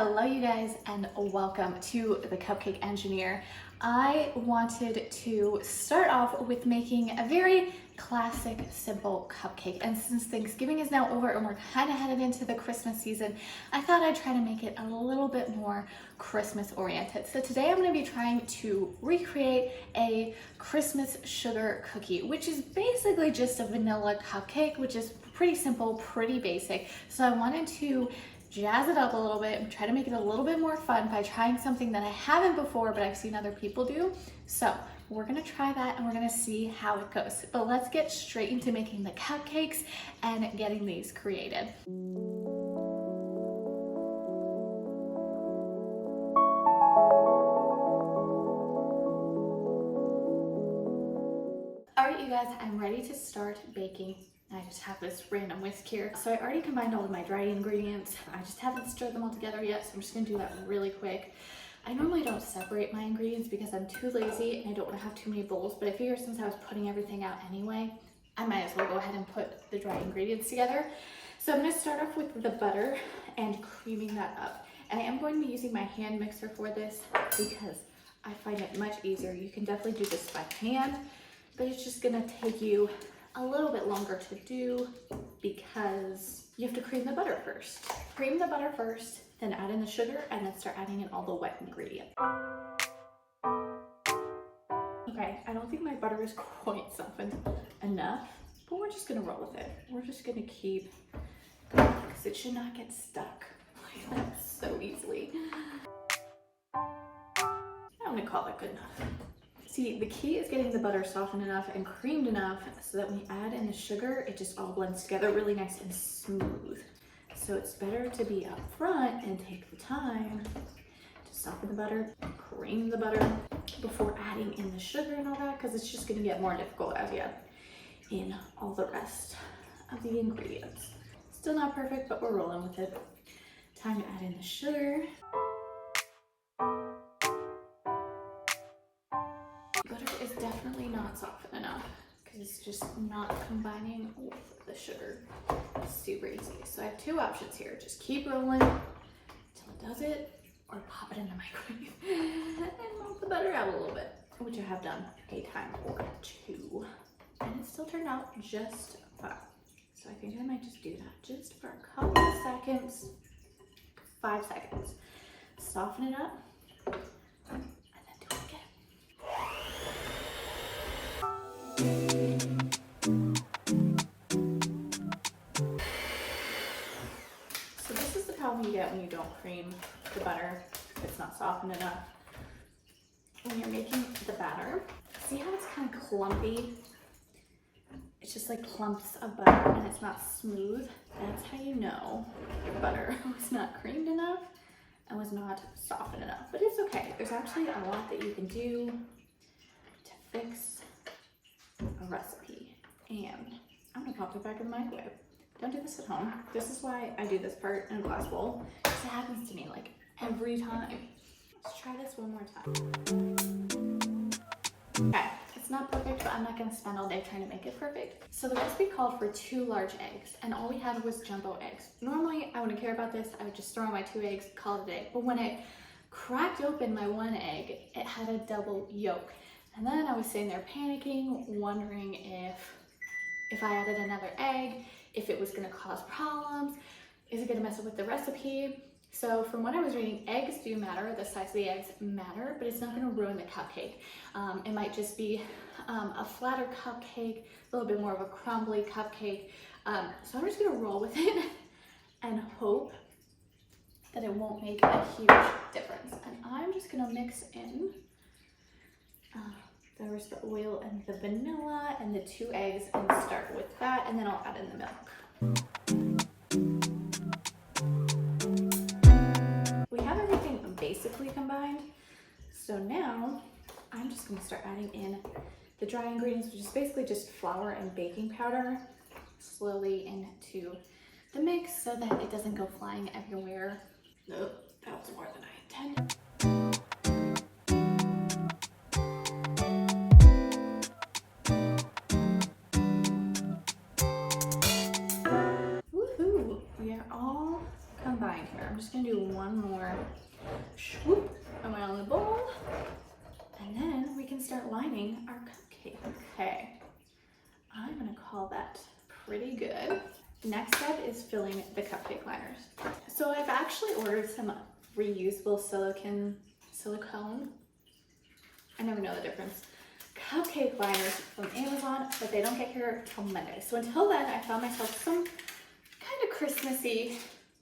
Hello you guys and welcome to the Cupcake Engineer. I wanted to start off with making a very classic, simple cupcake, and since Thanksgiving is now over and we're kind of headed into the Christmas season, I thought I'd try to make it a little bit more Christmas oriented. So today I'm going to be trying to recreate a Christmas sugar cookie, which is basically just a vanilla cupcake, which is pretty simple, pretty basic. So I wanted to jazz it up a little bit and try to make it a little bit more fun by trying something that I haven't before but I've seen other people do. So we're gonna try that and we're gonna see how it goes. But let's get straight into making the cupcakes and getting these created. All right, you guys, I'm ready to start baking. I just have this random whisk here. So I already combined all of my dry ingredients. I just haven't stirred them all together yet, so I'm just gonna do that really quick. I normally don't separate my ingredients because I'm too lazy and I don't wanna have too many bowls, but I figure since I was putting everything out anyway, I might as well go ahead and put the dry ingredients together. So I'm gonna start off with the butter and creaming that up. And I am going to be using my hand mixer for this because I find it much easier. You can definitely do this by hand, but it's just gonna take you a little bit longer to do because you have to cream the butter first. Cream the butter first, then add in the sugar, and then start adding in all the wet ingredients. Okay, I don't think my butter is quite softened enough, but we're just gonna roll with it. We're just gonna keep going because it should not get stuck like that so easily. I'm gonna call it good enough. See, the key is getting the butter softened enough and creamed enough so that when you add in the sugar, it just all blends together really nice and smooth. So it's better to be up front and take the time to soften the butter, cream the butter before adding in the sugar and all that, because it's just gonna get more difficult as you add in all the rest of the ingredients. Still not perfect, but we're rolling with it. Time to add in the sugar. Butter is definitely not softened enough because it's just not combining with the sugar. It's super easy. So I have two options here. Just keep rolling until it does it, or pop it in the microwave and melt the butter out a little bit, which I have done a time or two. And it still turned out just fine. So I think I might just do that just for a couple of seconds, 5 seconds. Soften it up. So this is the problem you get when you don't cream the butter. It's not softened enough. When you're making the batter, see how it's kind of clumpy? It's just like clumps of butter and it's not smooth. That's how you know the butter was not creamed enough and was not softened enough. But it's okay. There's actually a lot that you can do to fix a recipe. And I'm gonna pop it back in the microwave. Don't do this at home. This is why I do this part in a glass bowl, because it happens to me like every time. Let's try this one more time. Okay, it's not perfect, but I'm not gonna spend all day trying to make it perfect. So the recipe called for 2 large eggs, and all we had was jumbo eggs. Normally, I wouldn't care about this. I would just throw in my 2 eggs, call it a day. But when I cracked open my 1 egg, it had a double yolk. And then I was sitting there panicking, wondering if I added another egg, if it was gonna cause problems, is it gonna mess up with the recipe? So from what I was reading, eggs do matter, the size of the eggs matter, but it's not gonna ruin the cupcake. It might just be a flatter cupcake, a little bit more of a crumbly cupcake. So I'm just gonna roll with it and hope that it won't make a huge difference. And I'm just gonna mix in there's the oil and the vanilla and the 2 eggs, and start with that, and then I'll add in the milk. We have everything basically combined, so now I'm just going to start adding in the dry ingredients, which is basically just flour and baking powder, slowly into the mix so that it doesn't go flying everywhere. Nope, that was more than I intended. Woohoo! We are all combined here. I'm just gonna do one more more swoop around the bowl. And then we can start lining our cupcake. Okay, I'm gonna call that pretty good. Next step is filling the cupcake liners. So I've actually ordered some reusable silicone, I never know the difference, cupcake liners from Amazon, but they don't get here till Monday. So until then, I found myself some kind of Christmassy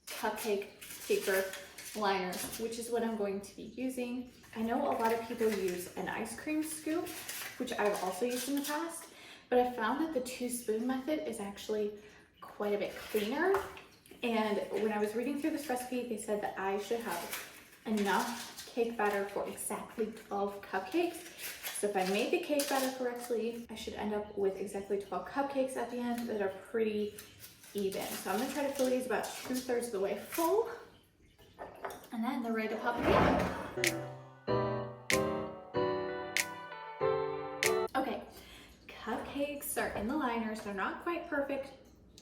cupcake paper liners, which is what I'm going to be using. I know a lot of people use an ice cream scoop, which I've also used in the past, but I found that the 2-spoon method is actually quite a bit cleaner. And when I was reading through this recipe, they said that I should have enough cake batter for exactly 12 cupcakes. So if I made the cake batter correctly, I should end up with exactly 12 cupcakes at the end that are pretty even. So I'm gonna try to fill these about 2/3 of the way full, and then they're ready to pop in the oven. Okay, cupcakes are in the liners. They're not quite perfect.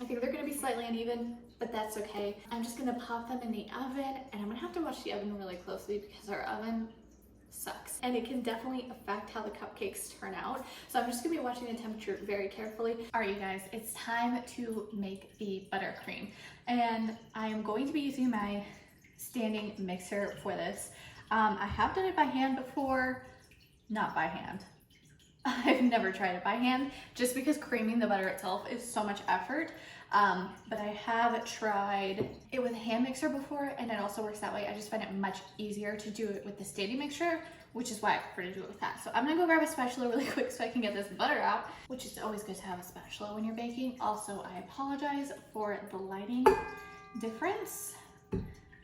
I think they're gonna be slightly uneven, but that's okay. I'm just gonna pop them in the oven, and I'm gonna have to watch the oven really closely because our oven sucks, and it can definitely affect how the cupcakes turn out. So I'm just gonna be watching the temperature very carefully. All right, you guys, it's time to make the buttercream, and I am going to be using my standing mixer for this. I have done it by hand before, not by hand. I've never tried it by hand just because creaming the butter itself is so much effort. But I have tried it with a hand mixer before, and it also works that way. I just find it much easier to do it with the standing mixer, which is why I prefer to do it with that. So I'm gonna go grab a spatula really quick so I can get this butter out, which is always good to have a spatula when you're baking. Also, I apologize for the lighting difference.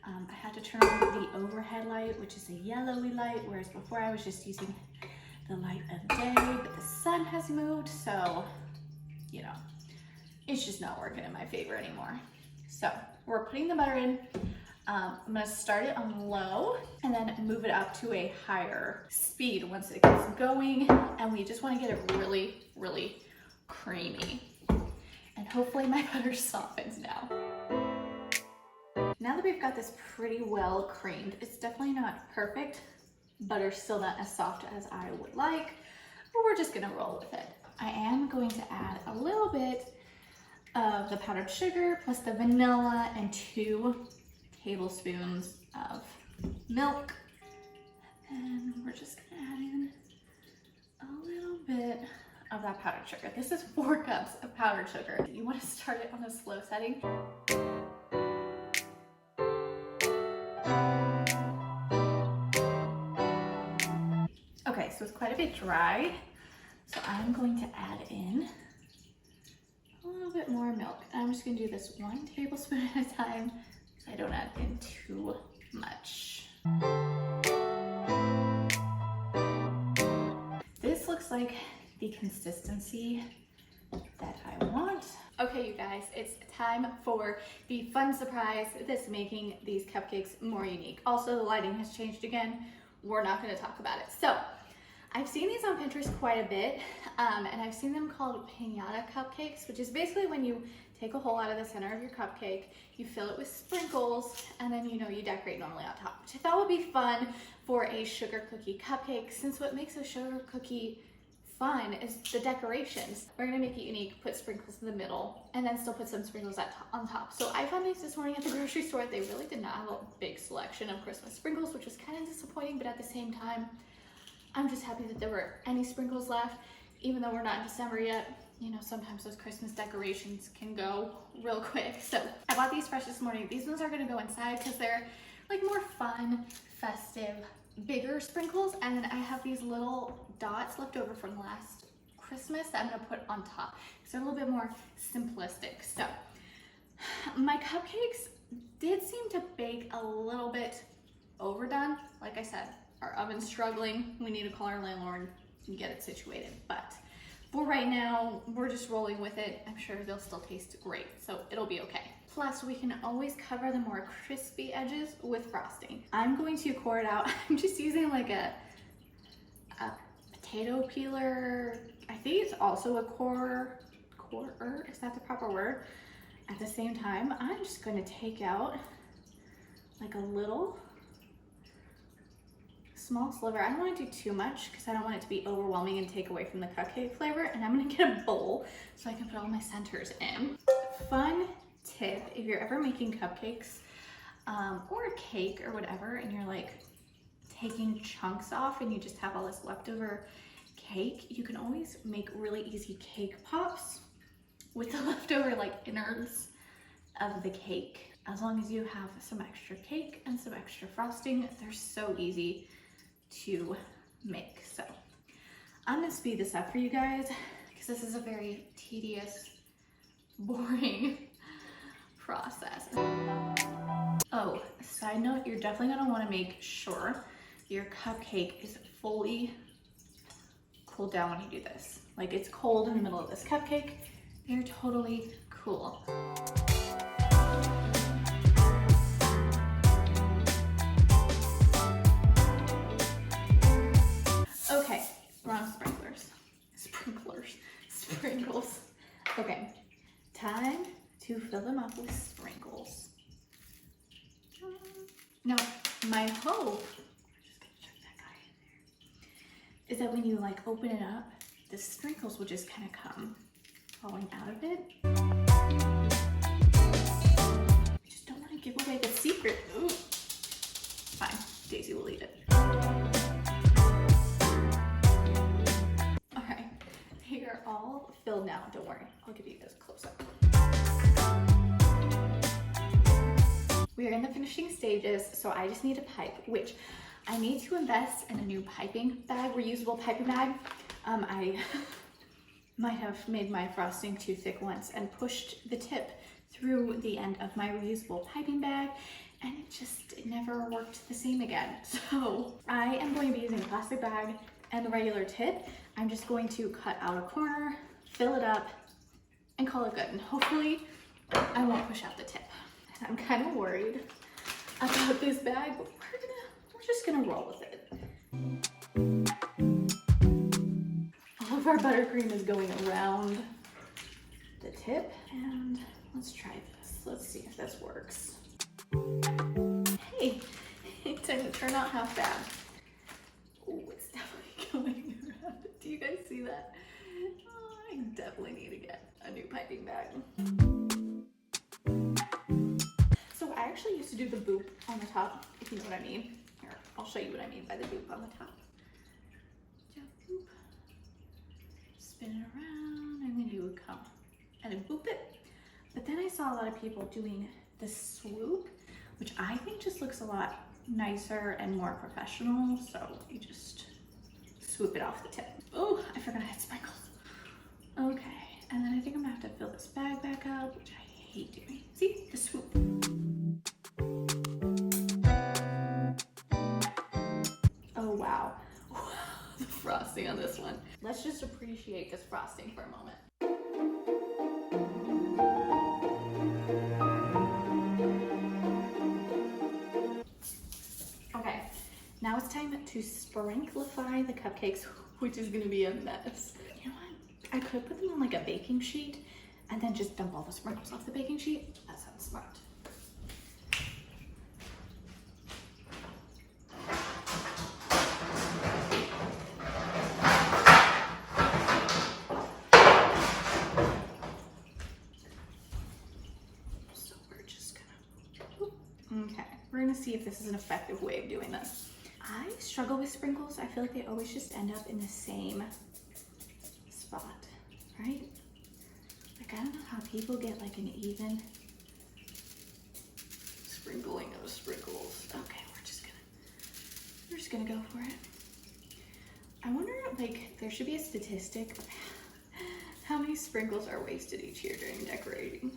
I had to turn on the overhead light, which is a yellowy light, whereas before I was just using the light of day, but the sun has moved, so, you know, it's just not working in my favor anymore. So we're putting the butter in. I'm gonna start it on low and then move it up to a higher speed once it gets going, and we just wanna get it really, really creamy. And hopefully my butter softens now. Now that we've got this pretty well creamed, it's definitely not perfect. Butter's still not as soft as I would like, but we're just gonna roll with it. I am going to add a little bit of the powdered sugar plus the vanilla and 2 tablespoons of milk. And we're just gonna add in a little bit of that powdered sugar. This is 4 cups of powdered sugar. You wanna start it on a slow setting. Okay, so it's quite a bit dry, so I'm going to add in a little bit more milk. And I'm just gonna do this 1 tablespoon at a time so I don't add in too much. This looks like the consistency that I want. Okay, you guys, it's time for the fun surprise that's making these cupcakes more unique. Also, the lighting has changed again. We're not gonna talk about it. So, I've seen these on Pinterest quite a bit, and I've seen them called piñata cupcakes, which is basically when you take a hole out of the center of your cupcake, you fill it with sprinkles, and then you decorate normally on top, which I thought would be fun for a sugar cookie cupcake, since what makes a sugar cookie fun is the decorations. We're gonna make it unique, put sprinkles in the middle, and then still put some sprinkles on top. So I found these this morning at the grocery store. They really did not have a big selection of Christmas sprinkles, which was kind of disappointing, but at the same time, I'm just happy that there were any sprinkles left, even though we're not in December yet. Sometimes those Christmas decorations can go real quick. So I bought these fresh this morning. These ones are gonna go inside because they're like more fun, festive, bigger sprinkles. And then I have these little dots left over from last Christmas that I'm gonna put on top. So they're a little bit more simplistic. So my cupcakes did seem to bake a little bit overdone. Like I said, our oven's struggling. We need to call our landlord and get it situated. But for right now, we're just rolling with it. I'm sure they'll still taste great, so it'll be okay. Plus, we can always cover the more crispy edges with frosting. I'm going to core it out. I'm just using like a potato peeler. I think it's also a corer, is that the proper word? At the same time, I'm just gonna take out like a little small sliver. I don't want to do too much because I don't want it to be overwhelming and take away from the cupcake flavor. And I'm gonna get a bowl so I can put all my centers in. Fun tip, if you're ever making cupcakes or a cake or whatever, and you're like taking chunks off and you just have all this leftover cake, you can always make really easy cake pops with the leftover like innards of the cake. As long as you have some extra cake and some extra frosting, they're so easy to make. So I'm gonna speed this up for you guys because this is a very tedious, boring process. Oh, side note, you're definitely gonna wanna make sure your cupcake is fully cooled down when you do this. Like, it's cold in the middle of this cupcake, you're totally cool. Okay, we're on sprinkles. Okay, time to fill them up with sprinkles. Now, my hope, just gonna check that guy in there, is that when you like open it up, the sprinkles will just kind of come falling out of it. I just don't want to give away the secret. Ooh. Fine, Daisy will eat it. Okay, they are all filled now. Don't worry, I'll give you guys a close up. We are in the finishing stages, so I just need a pipe, which I need to invest in a new piping bag, reusable piping bag. I might have made my frosting too thick once and pushed the tip through the end of my reusable piping bag, and it never worked the same again. So I am going to be using a plastic bag and the regular tip. I'm just going to cut out a corner, fill it up, and call it good. And hopefully I won't push out the tip. I'm kind of worried about this bag, but we're just gonna roll with it. All of our buttercream is going around the tip, and let's try this. Let's see if this works. Hey, it didn't turn out half bad. Oh, it's definitely going around. Do you guys see that? Oh, I definitely need to get a new piping bag. I actually used to do the boop on the top, if you know what I mean. Here, I'll show you what I mean by the boop on the top. Just boop. Spin it around, and then you would come and then boop it. But then I saw a lot of people doing the swoop, which I think just looks a lot nicer and more professional. So you just swoop it off the tip. Oh, I forgot I had sprinkles. Okay, and then I think I'm gonna have to fill this bag back up, which I hate doing. See, the swoop. Oh wow, the frosting on this one. Let's just appreciate this frosting for a moment. Okay, now it's time to sprinklify the cupcakes, which is gonna be a mess. You know what? I could put them on like a baking sheet and then just dump all the sprinkles off the baking sheet. That sounds smart. So we're just gonna, okay, we're gonna see if this is an effective way of doing this. I struggle with sprinkles. I feel like they always just end up in the same spot, right? Like, I don't know how people get like an even sprinkling of sprinkles. Okay, we're just gonna go for it. I wonder, like, there should be a statistic of how many sprinkles are wasted each year during decorating.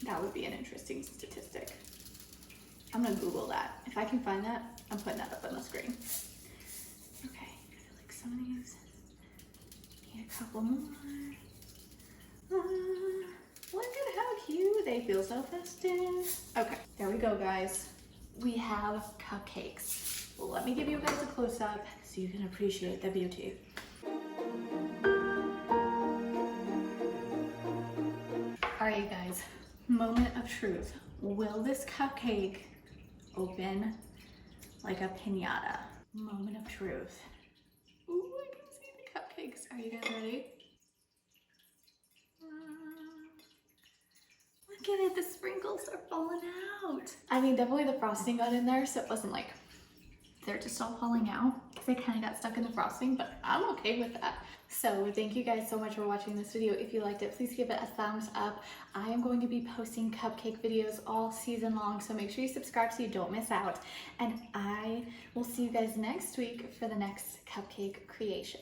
That would be an interesting statistic. I'm gonna Google that. If I can find that, I'm putting that up on the screen. Okay, I feel like some of these need a couple more. Look at how cute they feel, so festive. Okay, there we go, guys. We have cupcakes. Well, let me give you guys a close-up so you can appreciate the beauty. All right, moment of truth. Will this cupcake open like a piñata. Moment of truth. Ooh, I can see the cupcakes. Are you guys ready? Look at it, the sprinkles are falling out. I mean, definitely the frosting got in there, so it wasn't like they're just all falling out because they kind of got stuck in the frosting, but I'm okay with that. So thank you guys so much for watching this video. If you liked it, please give it a thumbs up. I am going to be posting cupcake videos all season long, so make sure you subscribe so you don't miss out. And I will see you guys next week for the next cupcake creation.